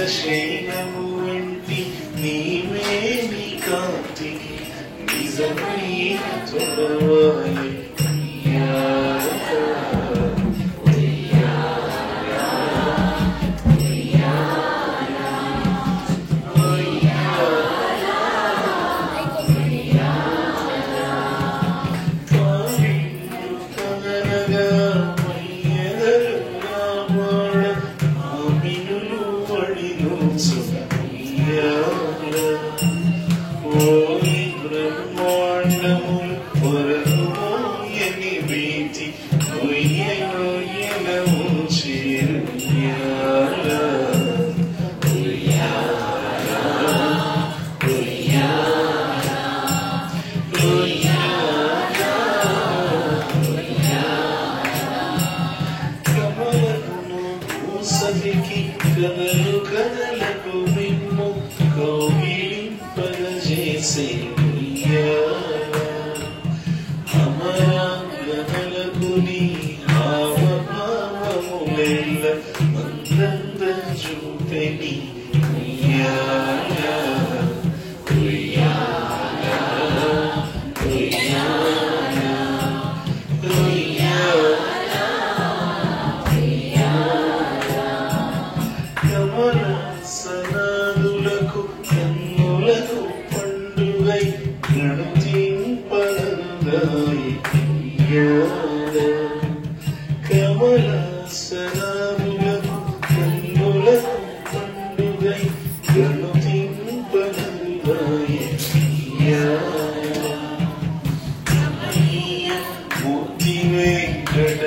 శైలము వంటి నీవే నీ కాంతికి నిజమైన తొడవాయి కదలు కదలకు మిమ్ము కౌగిలింపజేసే అమరాంగనలకు నీ హావభావములెల్ల మందంద చూపెని సనాదులకు కన్నులకు పండుగై గణతింపనందాయి కమల సనాదులకు కన్నులకు పండుగై గణతింపనందాయి మూర్తి వెంకట